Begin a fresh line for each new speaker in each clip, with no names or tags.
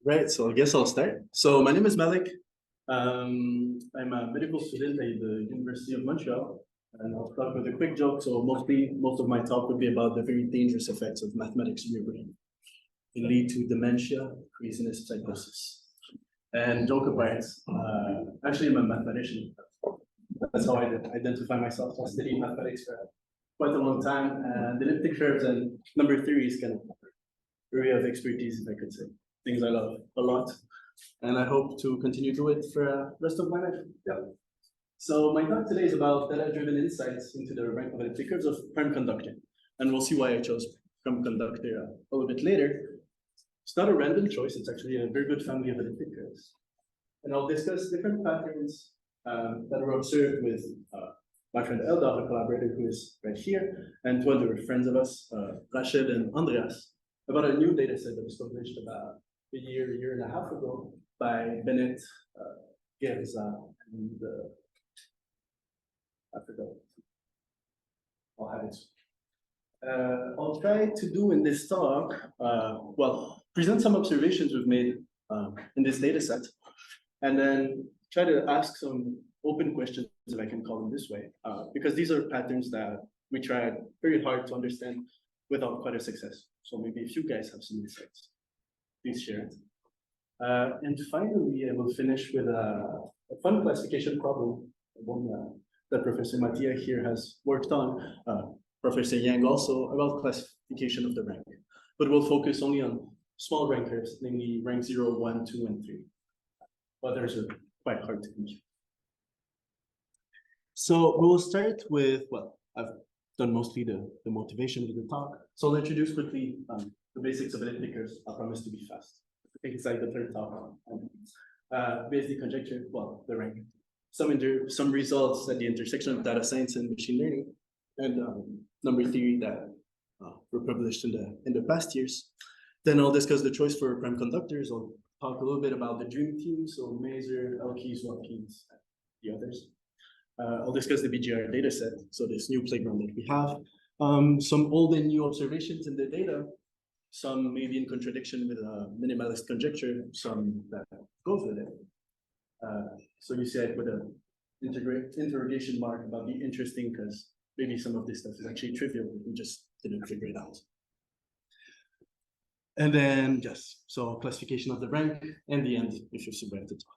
Right, so I guess I'll start. So my name is Malik. I'm a medical student at the University of Montreal, and I'll start with a quick joke. So most of my talk would be about the very dangerous effects of mathematics in your brain. It lead to dementia, craziness, psychosis. And joke apart, actually I'm a mathematician. That's how I identify myself. I studied mathematics for quite a long time, and elliptic curves and number theory is kind of area of expertise, if I could say. Things I love a lot, and I hope to continue to it for the rest of my life. Yeah. So my talk today is about data-driven insights into the rank of elliptic curves of prime conductor, and we'll see why I chose prime conductor a little bit later. It's not a random choice; it's actually a very good family of elliptic curves, and I'll discuss different patterns that were observed with my friend Eldar, a collaborator who is right here, and two other friends of us, Rachel and Andreas, about a new data set that was published about a year and a half ago by Bennett-Gherga and I forgot. I'll have it. I'll try to do in this talk, present some observations we've made in this data set, and then try to ask some open questions, if I can call them this way, because these are patterns that we tried very hard to understand without quite a success. So maybe if you guys have some insights, please share it. And finally, I will finish with a fun classification problem, one that Professor Mattia here has worked on, Professor Yang also, about classification of the rank. But we'll focus only on small rank curves, namely rank 0, 1, 2, and 3. Others are quite hard to compute. So we'll start with, I've done mostly the motivation of the talk. So I'll introduce quickly the basics of elliptic curves. I promise to be fast. I think it's like the third talk. Basic conjecture, the rank. Some results at the intersection of data science and machine learning, and number theory that were published in the past years. Then I'll discuss the choice for prime conductors. I'll talk a little bit about the dream team, so Maser, Elkies, Watkins, and the others. I'll discuss the BGR dataset, so this new playground that we have. Some old and new observations in the data, some maybe in contradiction with a minimalist conjecture, some that goes with it. So you see I put an interrogation mark about the interesting, because maybe some of this stuff is actually trivial, we just didn't figure it out. And then, so classification of the rank, and the end, if you survive the talk.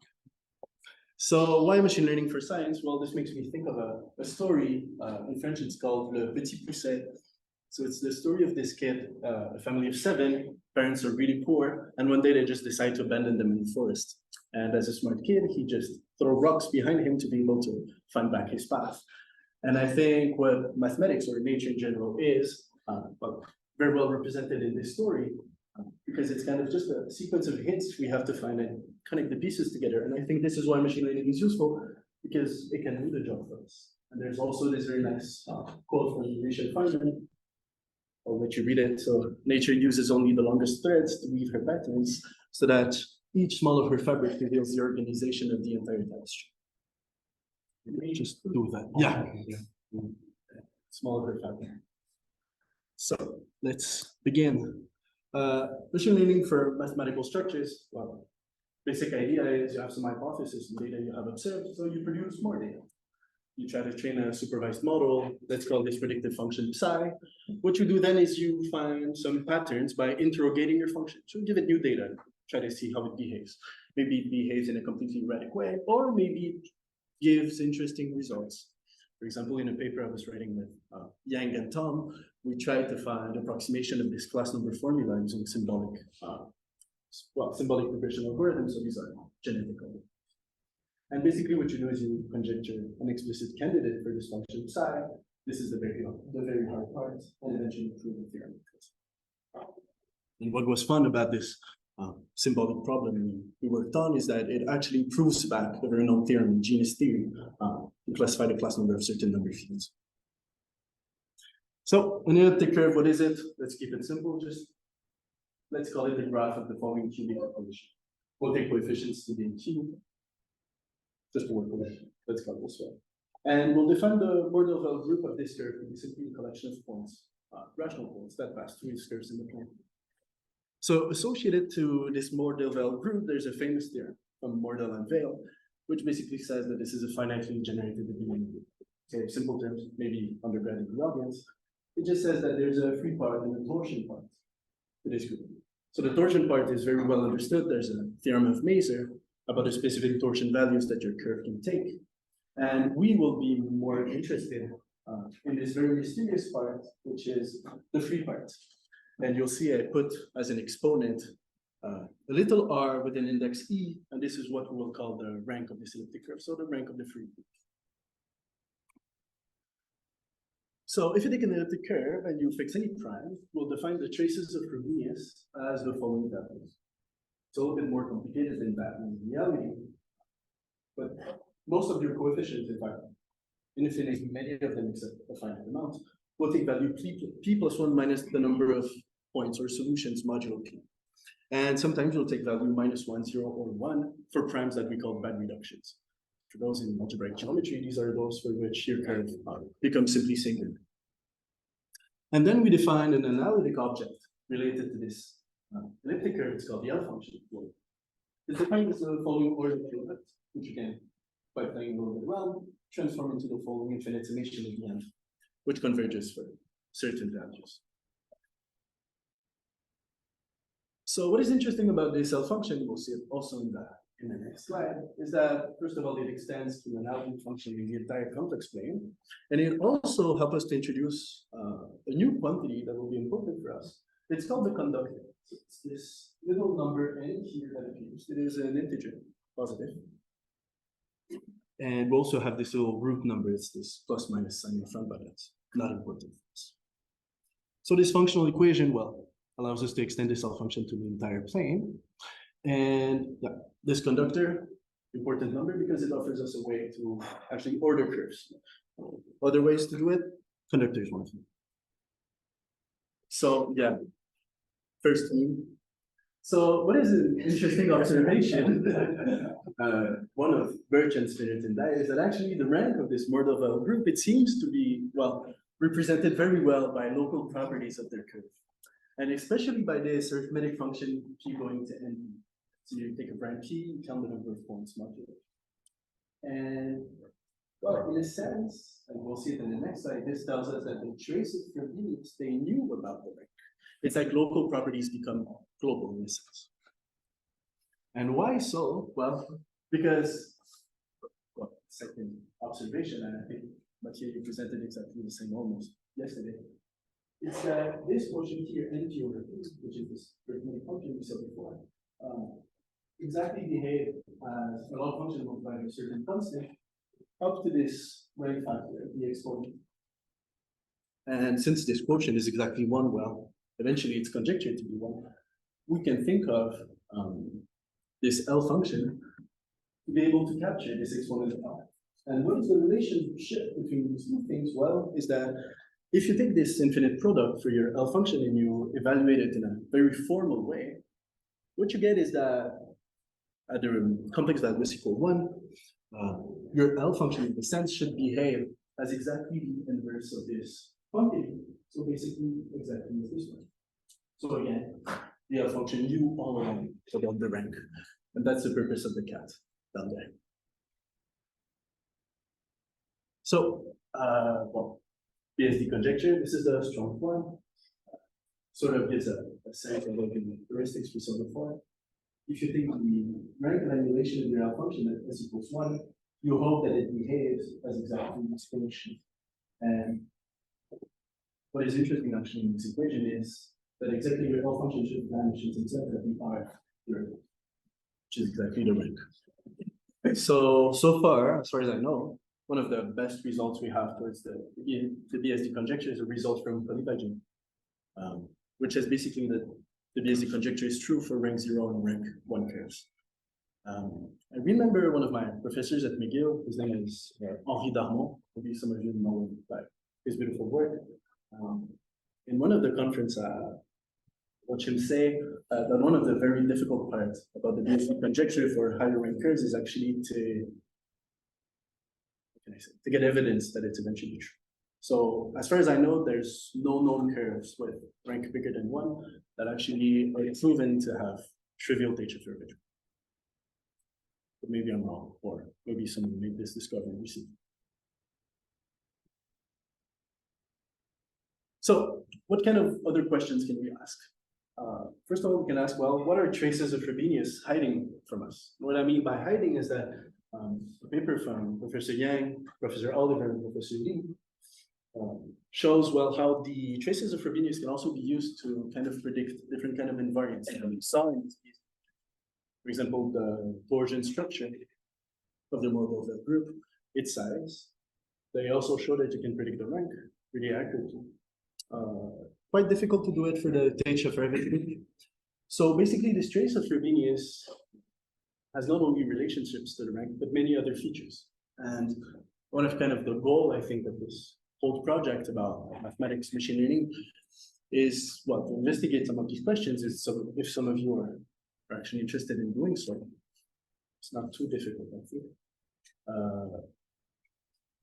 So why machine learning for science? Well, this makes me think of a story. In French, it's called Le Petit Pousset. So it's the story of this kid, a family of 7, parents are really poor, and one day they just decide to abandon them in the forest. And as a smart kid, he just throw rocks behind him to be able to find back his path. And I think what mathematics or nature in general is, very well represented in this story, because it's kind of just a sequence of hints we have to find and connect the pieces together. And I think this is why machine learning is useful, because it can do the job for us. And there's also this very nice quote from Richard Feynman. I'll let you read it. So nature uses only the longest threads to weave her patterns, so that each small of her fabric reveals the organization of the entire tapestry. Just do that. Yeah. Small of her fabric. So let's begin. Machine learning for mathematical structures, basic idea is you have some hypothesis and data you have observed, so you produce more data. You try to train a supervised model, let's call this predictive function psi. What you do then is you find some patterns by interrogating your function. So you give it new data, try to see how it behaves. Maybe it behaves in a completely erratic way, or maybe it gives interesting results. For example, in a paper I was writing with Yang and Tom, we tried to find approximation of this class number formula using symbolic regression algorithms. So these are genetic algorithms. And basically what you do is you conjecture an explicit candidate for this function psi. This is the very hard part, and eventually prove the theorem. And what was fun about this symbolic problem we worked on is that it actually proves back the very known theorem in genus theory to classify the class number of certain number fields. So an elliptic curve, what is it? Let's keep it simple. Just let's call it the graph of the following cubic equation. We'll take coefficients to be in cube, just to work with it. Let's call it this way. And we'll define the Mordell group of this curve to be simply a collection of points, rational points that pass through these curves in the plane. So associated to this Mordell-Vale group, there's a famous theorem from Mordell and Vale, which basically says that this is a finitely generated Abelian group. So in simple terms, maybe undergrad in the audience, it just says that there's a free part and a torsion part to this group. So the torsion part is very well understood. There's a theorem of Maser about the specific torsion values that your curve can take. And we will be more interested in this very mysterious part, which is the free part. And you'll see I put as an exponent a little r with an index e, and this is what we will call the rank of this elliptic curve, so the rank of the free group. So if you take an elliptic curve and you fix any prime, we'll define the traces of Frobenius as the following values. It's a little bit more complicated than that in reality, but most of your coefficients, in fact, infinite many of them except a finite amount, will take value p plus 1 minus the number of points or solutions modulo p. And sometimes we'll take value -1, 0, or 1 for primes that we call bad reductions. For those in algebraic geometry, these are those for which your curve becomes simply singular. And then we define an analytic object related to this elliptic curve. It's called the L function. It's defined as the following order product, which you can, by playing a little bit around, transform into the following infinite summation at the end, which converges for certain values. So what is interesting about this L function, we'll see it also in the next slide, is that, first of all, it extends to an L function in the entire complex plane. And it also helps us to introduce a new quantity that will be important for us. It's called the conductor. So it's this little number n here that appears. It is an integer, positive. And we also have this little root number. It's this plus minus sign in front, but that's not important for us. So this functional equation, well, allows us to extend this L function to the entire plane. And yeah, this conductor, important number because it offers us a way to actually order curves. Other ways to do it, conductor is one of them. So yeah, first theme. So what is an interesting observation? One of Birch and Swinnerton-Dyer is that actually the rank of this Mordell-Vale group, it seems to be, well, represented very well by local properties of their curve. And especially by this arithmetic function p going to n. So you take a prime p, you count the number of points modulo. And well, in a sense, and we'll see it in the next slide, this tells us that the traces of Frobenius, they knew about the rank. It's like local properties become global in a sense. And why so? Well, because, well, second observation, and I think Mathieu, you presented exactly the same almost yesterday. It's that this quotient here, NP over P, which is this arithmetic function we saw before, exactly behave as a log function multiplied by a certain constant up to this rank factor, the exponent. And since this quotient is exactly 1, well, eventually it's conjectured to be 1. We can think of this L function to be able to capture this exponent of R. And what is the relationship between these two things? Well, is that if you take this infinite product for your L function and you evaluate it in a very formal way, what you get is that at the complex value is equal 1, your L function in the sense should behave as exactly the inverse of this quantity. So basically exactly as this one. So again, the L function knew all along about the rank. And that's the purpose of the cat down there. So, well, BSD conjecture, this is the strong form. Sort of gives a sense of like in heuristics we saw before. If you think the rank evaluation of your L function at s equals 1, you hope that it behaves as exactly this function. And what is interesting actually in this equation is that exactly your L function should vanish into exactly R here, which is exactly the rank. So far, as far as I know, one of the best results we have towards the BSD conjecture is a result from Polyvagian, which is basically that the BSD conjecture is true for rank 0 and rank 1 curves. I remember one of my professors at McGill, his name is Henri Darmon, maybe some of you know him by his beautiful work. In one of the conference, watch him say that one of the very difficult parts about the BSD conjecture for higher rank curves is actually to get evidence that it's eventually true. So as far as I know, there's no known curves with rank bigger than 1 that actually are proven to have trivial Tate-Schaeffer arrangement. But maybe I'm wrong, or maybe someone made this discovery recently. So what kind of other questions can we ask? First of all, we can ask, well, what are traces of Frobenius hiding from us? What I mean by hiding is that a paper from Professor Yang, Professor Oliver, and Professor Lee shows, well, how the traces of Frobenius can also be used to kind of predict different kind of invariants that we saw in this piece. For example, the torsion structure of the model of that group, its size. They also show that you can predict the rank really accurately. Quite difficult to do it for the Tate-Schaeffer arrangement. So basically, this trace of Frobenius has not only relationships to the rank, but many other features. And one of kind of the goal, I think, of this whole project about mathematics, machine learning is, well, to investigate some of these questions is, so if some of you are actually interested in doing so, it's not too difficult, I think.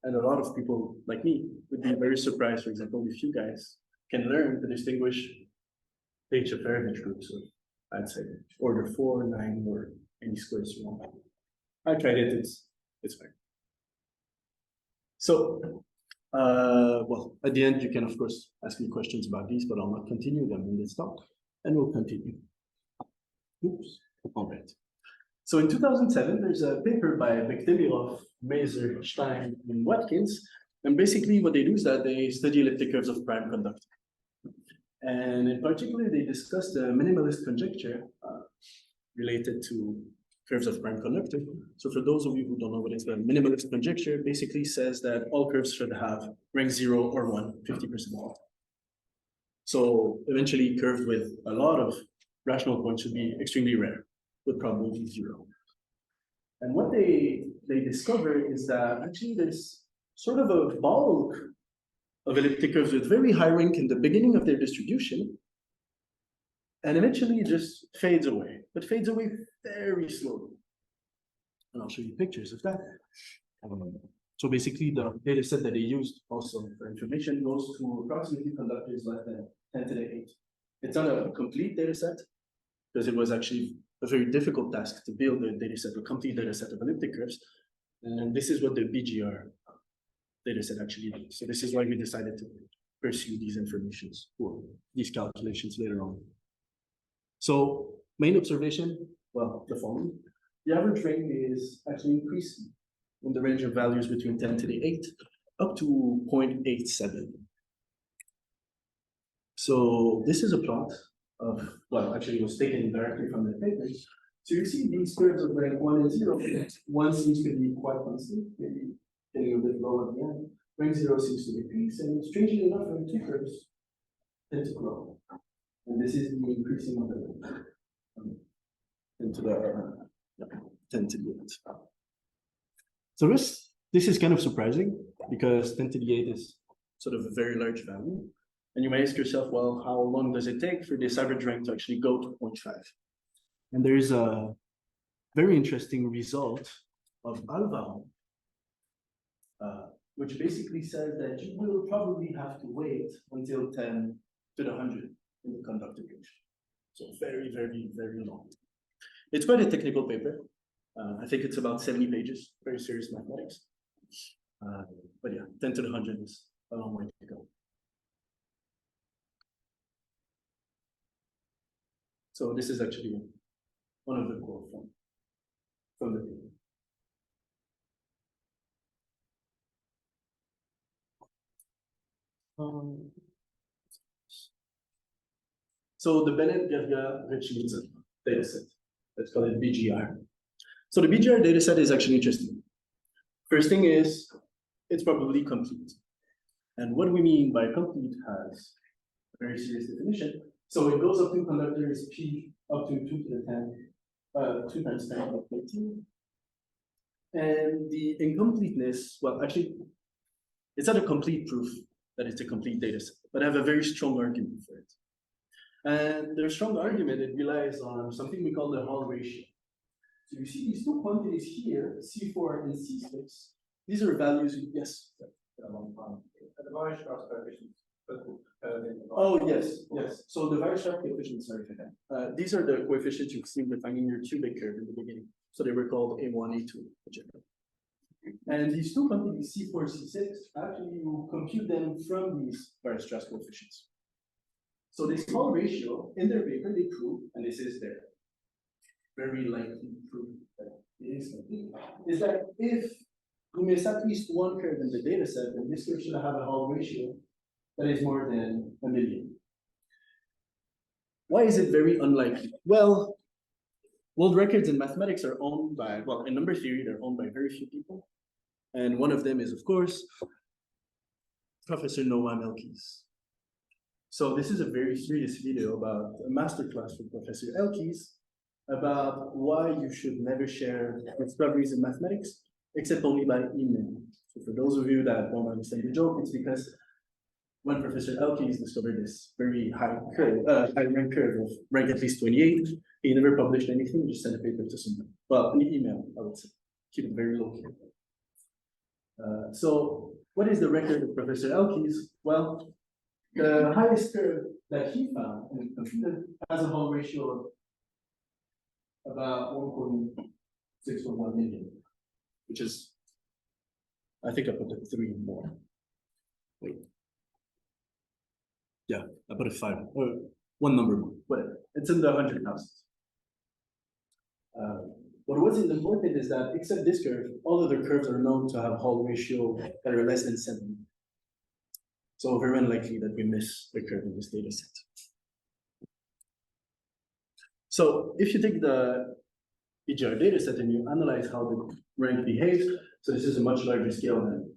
And a lot of people like me would be very surprised, for example, if you guys can learn to distinguish Tate-Schaeffer average groups of, I'd say, order 4, 9, or any squares you want. I tried it, it's fine. So, well, at the end, you can, of course, ask me questions about these, but I'll not continue them in this talk, and we'll continue. Oops, all right. So in 2007, there's a paper by Bektemirov, Mazer, Stein, and Watkins, and basically what they do is that they study elliptic curves of prime conductor. And in particular, they discuss the minimalist conjecture related to curves of prime conductor. So for those of you who don't know what it's, the minimalist conjecture basically says that all curves should have rank 0 or 1, 50% of the time. So eventually curves with a lot of rational points should be extremely rare, with probability 0. And what they discover is that actually there's sort of a bulk of elliptic curves with very high rank in the beginning of their distribution, and eventually it just fades away, but fades away very slowly. And I'll show you pictures of that. So basically the data set that they used also for information goes to approximately conductors less than 10 to the 8. It's not a complete data set, because it was actually a very difficult task to build a data set, a complete data set of elliptic curves. And this is what the BGR data set actually did. So this is why we decided to pursue these informations or these calculations later on. So main observation, well, the following. The average rank is actually increasing in the range of values between 10 to the 8 up to 0.87. So this is a plot of, well, actually it was taken directly from the papers. So you see these curves of rank 1 and 0. 1 seems to be quite constant, maybe getting a bit low at the end. Rank 0 seems to decrease, and strangely enough, rank 2 curves tend to grow. And this is the increasing of the into the 10 to the 8. So this is kind of surprising because 10 to the 8 is sort of a very large value. And you may ask yourself, well, how long does it take for this average rank to actually go to 0.5? And there is a very interesting result of Alvaro, which basically says that you will probably have to wait until 10 to the 100 in the conductor range. So very, very, very long. It's quite a technical paper. I think it's about 70 pages, very serious mathematics. But yeah, 10 to the 100 is a long way to go. So this is actually one of the quotes from the paper. So the Bennett-Gherga-Retchnizer dataset, let's call it BGR. So the BGR dataset is actually interesting. First thing is, it's probably complete. And what we mean by complete has a very serious definition. So it goes up to conductors P up to 2 to the 10, 2 times 10 to the 14. And the incompleteness, well, actually, it's not a complete proof that it's a complete data set, but I have a very strong argument for it. And their strong argument, it relies on something we call the Hall ratio. So you see these two quantities here, C4 and C6. These are values, yes, at the
Weierstrass coefficients.
Oh, yes, yes. So the Weierstrass coefficients, sorry for that. These are the coefficients you've seen defining your cubic curve in the beginning. So they were called A1, A2, etc. And these two quantities, C4, C6, actually you compute them from these Weierstrass coefficients. So this whole ratio, in their paper, they prove, and this is their very likely proof that it is that if you miss at least one curve in the data set, then this curve should have a Hall ratio that is more than 1 million. Why is it very unlikely? Well, world records in mathematics are owned by, well, in number theory, they're owned by very few people. And one of them is, of course, Professor Noam Elkies. So this is a very serious video about a masterclass from Professor Elkies about why you should never share discoveries in mathematics, except only by email. So for those of you that don't understand the joke, it's because when Professor Elkies discovered this very high rank curve of rank at least 28, he never published anything, just sent a paper to someone. Well, an email, I would say. Keep it very low key. So what is the record of Professor Elkies? Well, the highest curve that he found and computed has a Hall ratio of about 1.611 million, which is, I think I put a 3 more. Wait. Yeah, I put a 5, or one number more, whatever. It's in the 100,000s. What wasn't important is that, except this curve, all other curves are known to have Hall ratio that are less than 7. So very unlikely that we miss the curve in this data set. So if you take the EGR data set and you analyze how the rank behaves, so this is a much larger scale than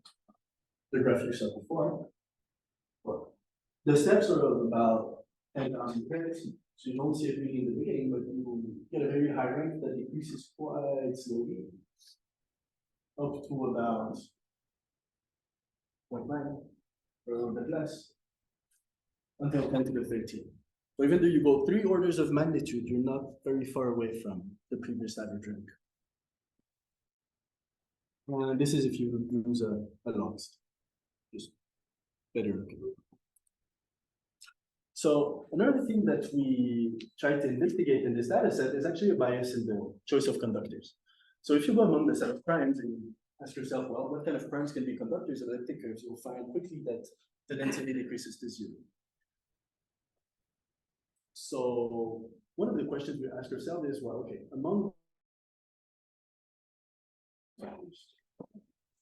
the graph you saw before. Well, the steps are of about 10,000 pairs. So you don't see it really in the beginning, but you get a very high rank that decreases quite slowly, up to about 0.9 or a little bit less, until 10 to the 13. So even though you go 3 orders of magnitude, you're not very far away from the previous average rank. And this is if you use a log, just better looking. So another thing that we try to investigate in this data set is actually a bias in the choice of conductors. So if you go among the set of primes and you ask yourself, well, what kind of primes can be conductors of elliptic curves, you'll find quickly that the density decreases to 0. So one of the questions we ask ourselves is, well, okay, among values,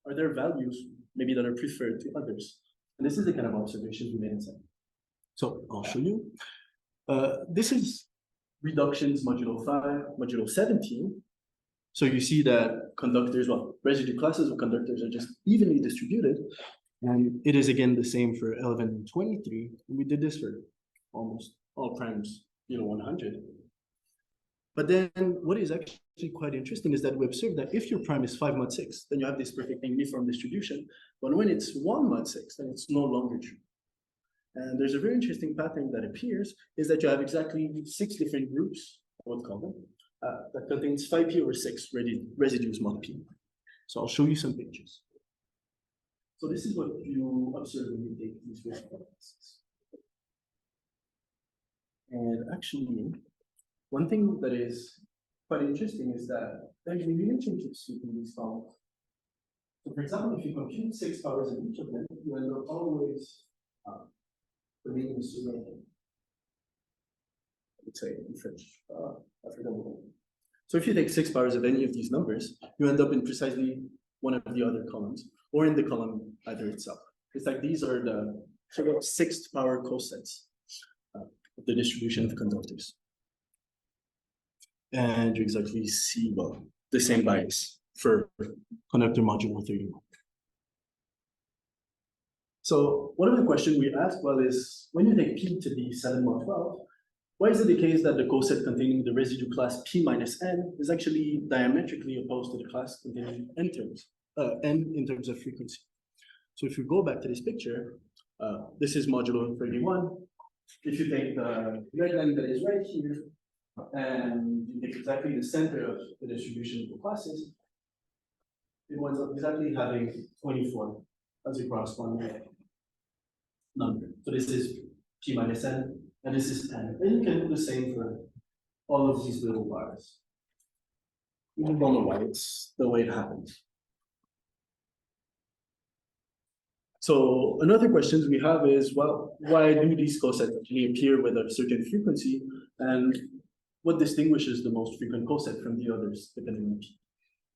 are there values maybe that are preferred to others? And this is the kind of observations we made inside. So I'll show you. This is reductions modulo 5, modulo 17. So you see that conductors, well, residue classes of conductors are just evenly distributed. And it is again the same for 11 and 23. And we did this for almost all primes, 100. But then what is actually quite interesting is that we observe that if your prime is 5 mod 6, then you have this perfectly uniform distribution. But when it's 1 mod 6, then it's no longer true. And there's a very interesting pattern that appears, is that you have exactly 6 different groups, I would call them, that contains 5p over 6 residues mod p. So I'll show you some pictures. So this is what you observe when you take these residual classes. And actually, one thing that is quite interesting is that there's a relationship between these columns. So for example, if you compute 6 powers of each of them, you end up always remaining the sum. Let's say in French, I forgot what. So if you take 6 powers of any of these numbers, you end up in precisely one of the other columns, or in the column either itself. It's like these are the sort of 6th power cosets of the distribution of conductors. And you exactly see, well, the same bias for conductor modulo 31. So one of the questions we ask, well, is when you take P to be 7 mod 12, why is it the case that the coset containing the residue class P minus N is actually diametrically opposed to the class containing N in terms of frequency? So if you go back to this picture, this is modulo 31. If you take the red line that is right here, and you take exactly the center of the distribution of the classes, it winds up exactly having 24 as a corresponding. number. So this is P minus N, and this is N. And you can do the same for all of these little bars. You don't know why, it's the way it happens. So another question we have is, well, why do these cosets actually appear with a certain frequency, and what distinguishes the most frequent coset from the others, depending on P,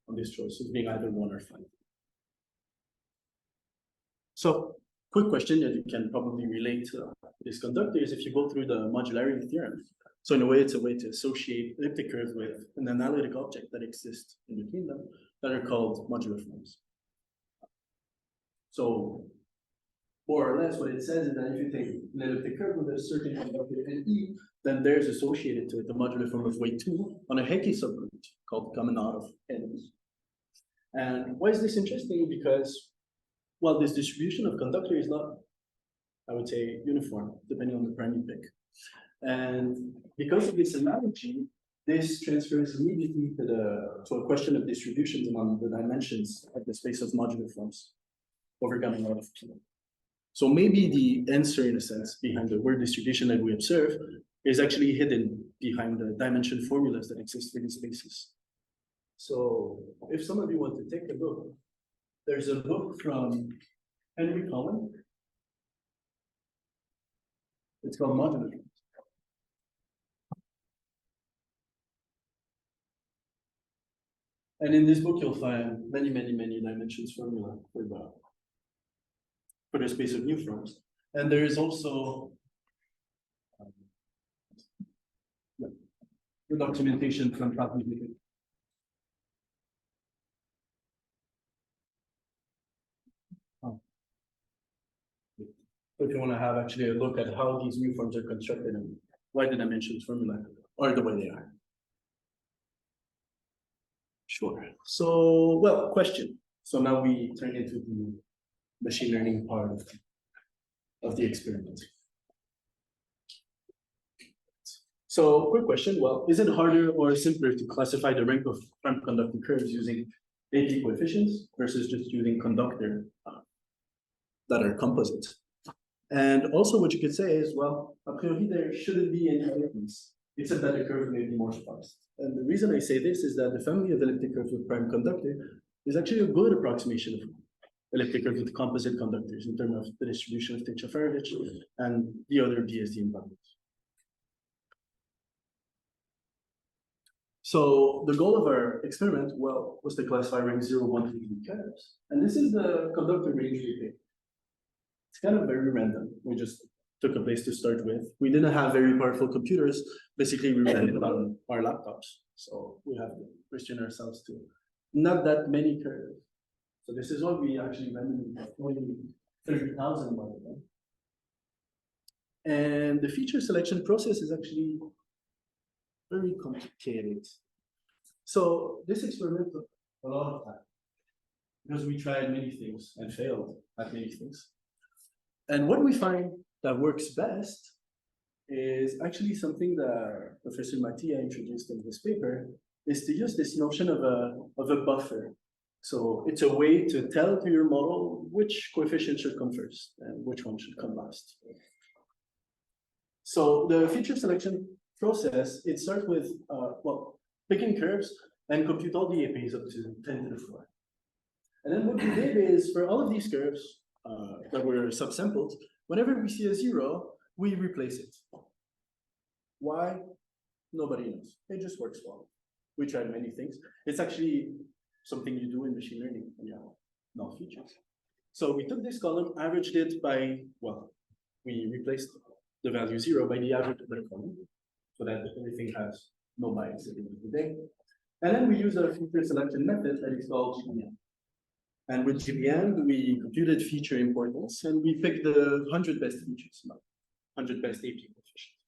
on this choice of being either 1 or 5. So quick question that you can probably relate to this conductor is if you go through the modularity theorem. So in a way, it's a way to associate elliptic curves with an analytic object that exists in between them that are called modular forms. So more or less what it says is that if you take an elliptic curve with a certain conductor NE, then there's associated to it the modular form of weight 2 on a Hecke subgroup called common out of N. And why is this interesting? Because, well, this distribution of conductor is not, I would say, uniform, depending on the prime you pick. And because of this analogy, this transfers immediately to a question of distributions among the dimensions of the space of modular forms over coming out of P. So maybe the answer, in a sense, behind the word distribution that we observe is actually hidden behind the dimension formulas that exist for these spaces. So if some of you want to take a look, there's a book from Henry Cohen. It's called Modularity. And in this book, you'll find many dimensions formula for the space of new forms. And there is also the documentation from Frobenius. If you want to have actually a look at how these new forms are constructed and why the dimensions formula are the way they are. Sure. So, well, question. So now we turn into the machine learning part of the experiment. So, quick question. Well, is it harder or simpler to classify the rank of prime conductor curves using AP coefficients versus just using conductor that are composite? And also what you could say is, well, a priori there shouldn't be any difference, except that the curve may be more sparse. And the reason I say this is that the family of elliptic curves with prime conductor is actually a good approximation of elliptic curves with composite conductors in terms of the distribution of Tichy-Faradich and the other BSD environments. So the goal of our experiment, well, was to classify rank 0, 1, 2, 3 curves. And this is the conductor range we picked. It's kind of very random. We just took a place to start with. We didn't have very powerful computers. Basically, we ran it on our laptops. So we have to question ourselves to not that many curves. So this is what we actually ran in 30,000 by them. And the feature selection process is actually very complicated. So this experiment took a lot of time because we tried many things and failed at many things. And what we find that works best is actually something that Professor Mattia introduced in his paper, is to use this notion of a buffer. So it's a way to tell to your model which coefficient should come first and which one should come last. So the feature selection process, it starts with, well, picking curves and compute all the APs up to 10 to the 4. And then what we did is, for all of these curves that were subsampled, whenever we see a 0, we replace it. Why? Nobody knows. It just works well. We tried many things. It's actually something you do in machine learning when you have null features. So we took this column, averaged it by, well, we replaced the value 0 by the average of the column, so that everything has no bias at the end of the day. And then we use a feature selection method that is called GBM. And with GBM, we computed feature importance, and we picked the 100 best features, 100 best AP coefficients.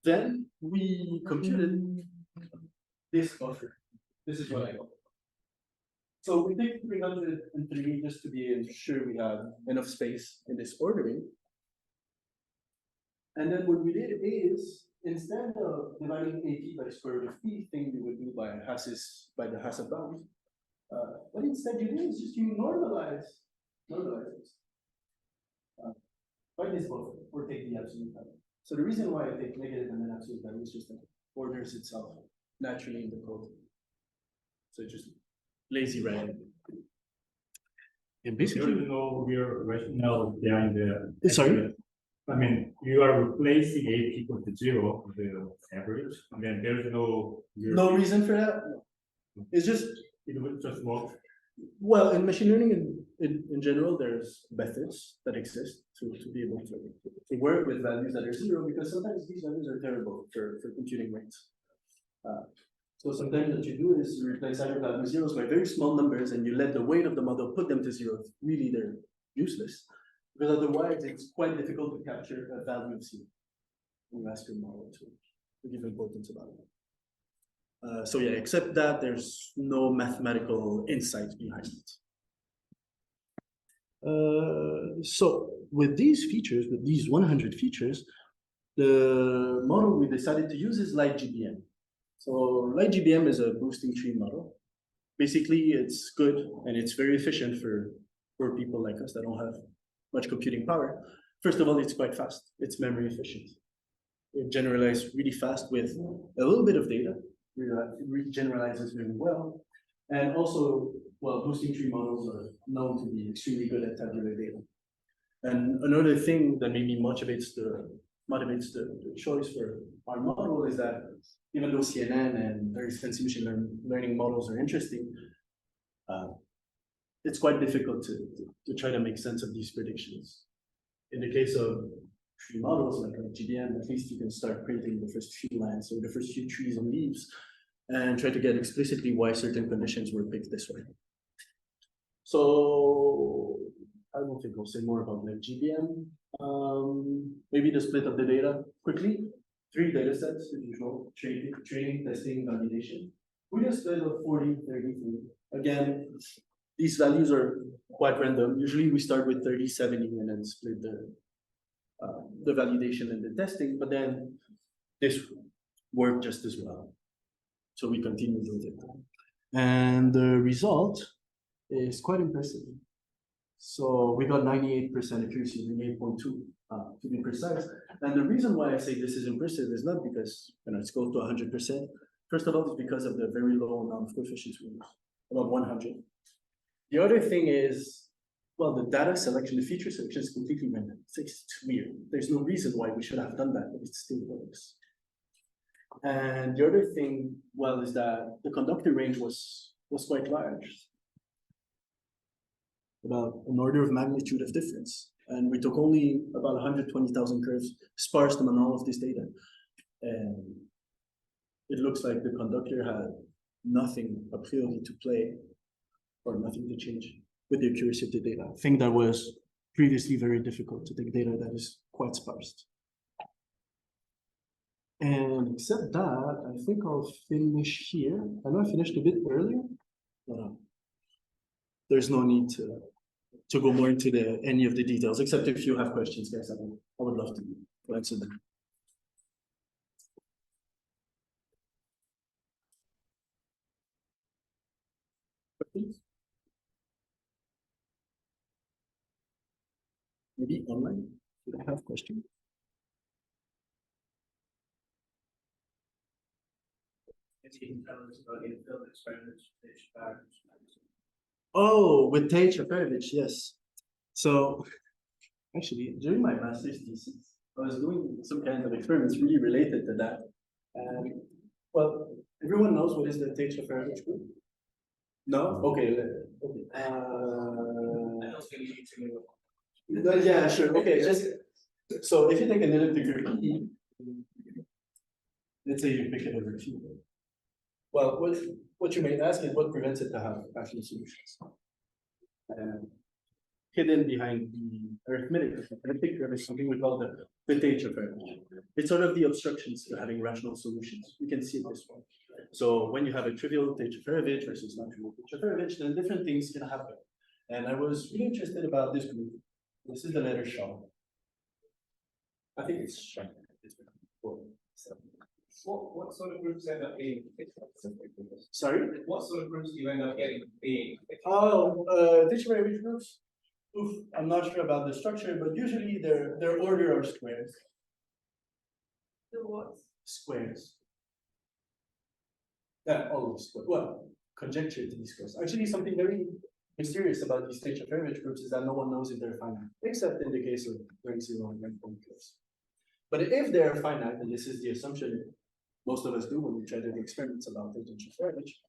Then we computed this buffer. This is what I got. So we picked 303 just to be sure we have enough space in this ordering. And then what we did is, instead of dividing AP by square root of P, thing we would do by the Hasse bound, what instead you do is just you normalize this. Find this both, or take the absolute value. So the reason why I take negative and then absolute value is just that it orders itself naturally in the code. So just lazy writing. And basically,
there is no real rationale behind the.
Sorry?
I mean, you are replacing a equal to 0, the average, and then there's no.
No reason for that. It's just
it would just work.
Well, in machine learning in general, there's methods that exist to be able to work with values that are 0, because sometimes these values are terrible for computing rates. So sometimes what you do is you replace either value zeros by very small numbers and you let the weight of the model put them to 0. Really, they're useless, because otherwise it's quite difficult to capture a value of 0 when you ask your model to give importance about it. So yeah, except that there's no mathematical insight behind it. So with these features, with these 100 features, the model we decided to use is LightGBM. So LightGBM is a boosting tree model. Basically, it's good and it's very efficient for people like us that don't have much computing power. First of all, it's quite fast. It's memory efficient. It generalizes really fast with a little bit of data. It generalizes very well. And also, well, boosting tree models are known to be extremely good at tabular data. And another thing that maybe motivates the choice for our model is that even though CNN and very expensive machine learning models are interesting, it's quite difficult to try to make sense of these predictions. In the case of tree models like GBM, at least you can start printing the first few lines, or the first few trees and leaves, and try to get explicitly why certain conditions were picked this way. So I don't think I'll say more about like GBM. Maybe the split of the data quickly. 3 data sets, as usual: training, testing, validation. We just split of 40, 33. Again, these values are quite random. Usually we start with 30, 70, and then split the validation and the testing, but then this worked just as well. So we continued with it. And the result is quite impressive. So we got 98% accuracy, 98.2 to be precise. And the reason why I say this is impressive is not because it's close to 100%. First of all, it's because of the very low amount of coefficients we use, about 100. The other thing is, well, the data selection, the feature selection is completely random. It's weird. There's no reason why we should have done that, but it still works. And the other thing, well, is that the conductor range was quite large, about an order of magnitude of difference. And we took only about 120,000 curves, sparsed them on all of this data. And it looks like the conductor had nothing a priori to play, or nothing to change with the accuracy of the data. I think that was previously very difficult to take data that is quite sparse. And except that, I think I'll finish here. I know I finished a bit earlier, but there's no need to go more into any of the details, except if you have questions, guys. I would love to answer them. Questions? Maybe online? Do I have questions? Oh, with Tate Shafarevich, yes. So actually, during my master's thesis, I was doing some kind of experiments really related to that. And well, everyone knows what is the Tate Shafarevich group? No? Okay. Yeah, sure. Okay, so if you take an elliptic curve E, let's say you pick it over T. Well, what you may ask is what prevents it to have rational solutions? Hidden behind the elliptic curve is something we call the Tate Shafarevich. It's sort of the obstructions to having rational solutions. You can see it this way. So when you have a trivial Tate Shafarevich versus non-trivial Tate Shafarevich, then different things can happen. And I was really interested about this group. This is the letter Shaw. I think it's Shaw.
What sort of groups end up being?
Sorry?
What sort of groups do you end up getting being?
Oh, Tate Shafarevich groups? oof, I'm not sure about the structure, but usually their order are squares.
The what?
Squares. Yeah, always square. Well, conjecture to be squares. Actually, something very mysterious about these stage of average groups is that no one knows if they're finite, except in the case of rank 0 and rank 1 curves. But if they're finite, and this is the assumption most of us do when we try to do experiments about tangential average,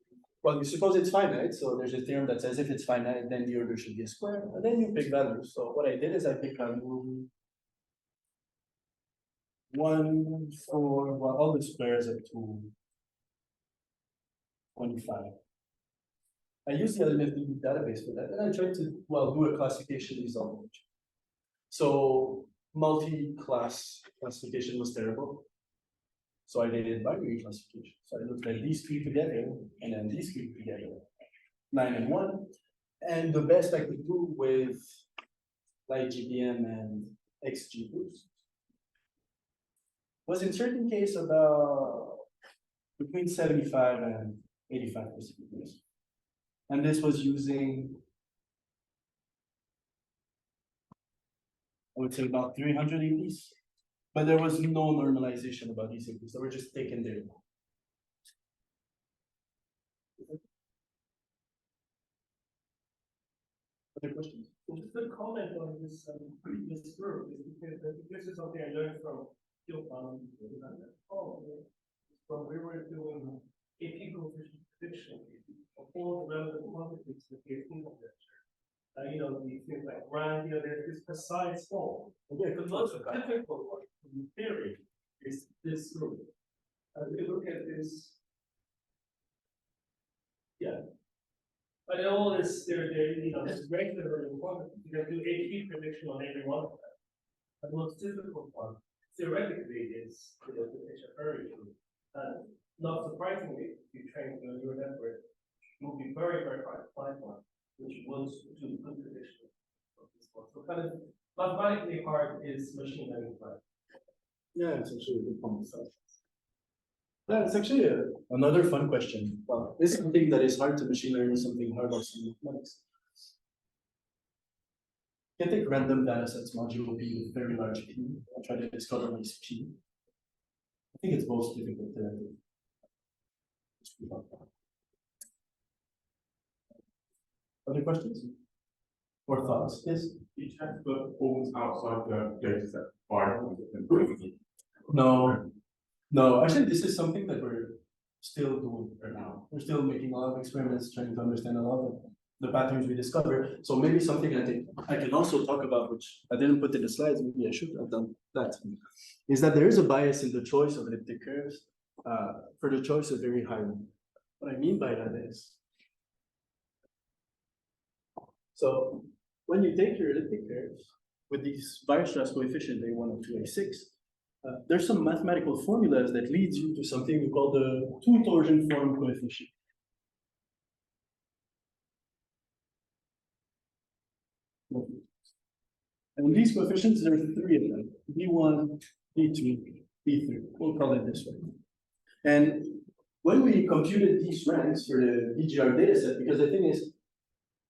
well, you suppose it's finite, so there's a theorem that says if it's finite, then the order should be a square, and then you pick values. So what I did is I picked value 1, 4, well, all the squares up to 25. I used the Elliptic database for that, and I tried to, well, do a classification result. So multi-class classification was terrible. So I did binary classification. So I looked at these three together, and then these three together, 9 and 1. And the best I could do with like GBM and XG groups was in certain case about between 75 and 85%. And this was using, I would say about 300 APs. But there was no normalization about these APs. They were just taken there. Other questions?
Just a comment on this previous group is because I think this is something I learned from Gil from we were doing AP coefficient prediction of all the relevant quantities that we have in conjecture. You know, the things like rank, there's this precise form. The most difficult one in theory is this group. We look at this. Yeah. But all this, there's regular quantities. You can do AP prediction on every one of them. The most difficult one, theoretically, is the prediction area. Not surprisingly, if you train the neural network, it will be very, very hard to find one which wants to do good prediction of this one. So kind of mathematically hard is machine learning hard.
Yeah, it's actually a good point. Yeah, it's actually another fun question. Well, is something that is hard to machine learn is something hard also in mathematics? You can take random data sets modulo P with very large P and try to discover what is P. I think it's most difficult to Other questions? Or thoughts? Yes?
You check the forms outside the dataset by
No. No, actually, this is something that we're still doing right now. We're still making a lot of experiments, trying to understand a lot of the patterns we discover. So maybe something I think I can also talk about, which I didn't put in the slides, maybe I should have done that, is that there is a bias in the choice of elliptic curves for the choice of very high one. What I mean by that is, so when you take your elliptic curves with these Weierstrass coefficient A1 and 2, A6, there's some mathematical formulas that leads you to something we call the two torsion form coefficient. And these coefficients, there are three of them, B1, B2, B3. We'll call it this way. And when we computed these ranks for the BGR dataset, because the thing is,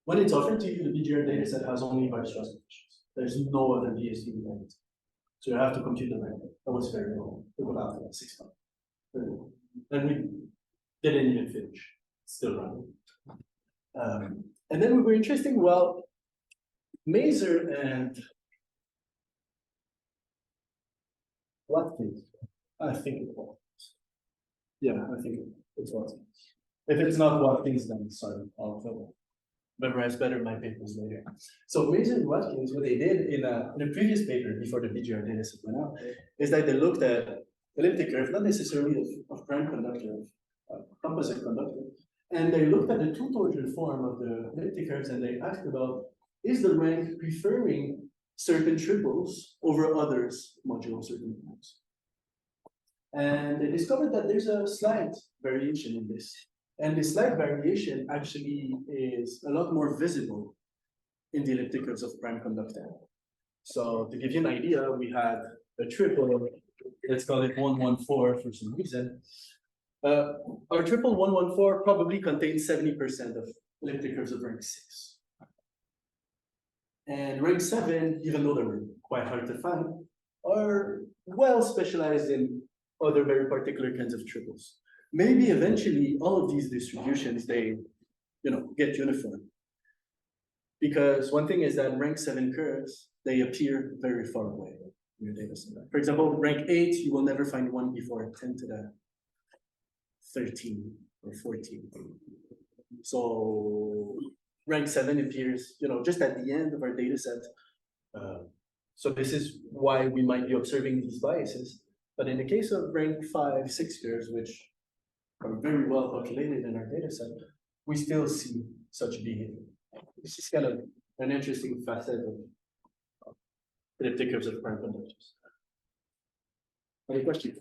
when it's offered to you, the BGR dataset has only Weierstrass coefficients. There's no other DSD rank. So you have to compute the rank. That was very long. It took about 6 months. And we didn't even finish. Still running. And then we were interested, well, Maser and Watkins, I think it was. Yeah, I think it's Watkins. If it's not Watkins, then sorry, I'll fill memorize better my papers later. So Maser and Watkins, what they did in a previous paper before the BGR dataset went out, is that they looked at elliptic curve, not necessarily of prime conductor, of composite conductor, and they looked at the two torsion form of the elliptic curves, and they asked about, is the rank preferring certain triples over others modulo certain times? And they discovered that there's a slight variation in this. And the slight variation actually is a lot more visible in the elliptic curves of prime conductor. So to give you an idea, we had a triple, let's call it 114 for some reason. Our triple 114 probably contains 70% of elliptic curves of rank 6. And rank 7, even though they're quite hard to find, are well specialized in other very particular kinds of triples. Maybe eventually all of these distributions, they, get uniform. Because one thing is that rank 7 curves, they appear very far away in your data set. For example, rank 8, you will never find one before 10 to the 13 or 14. So rank 7 appears, just at the end of our data set. So this is why we might be observing these biases. But in the case of rank 5, 6 curves, which are very well populated in our data set, we still see such behavior. This is kind of an interesting facet of elliptic curves of prime conductors. Any questions?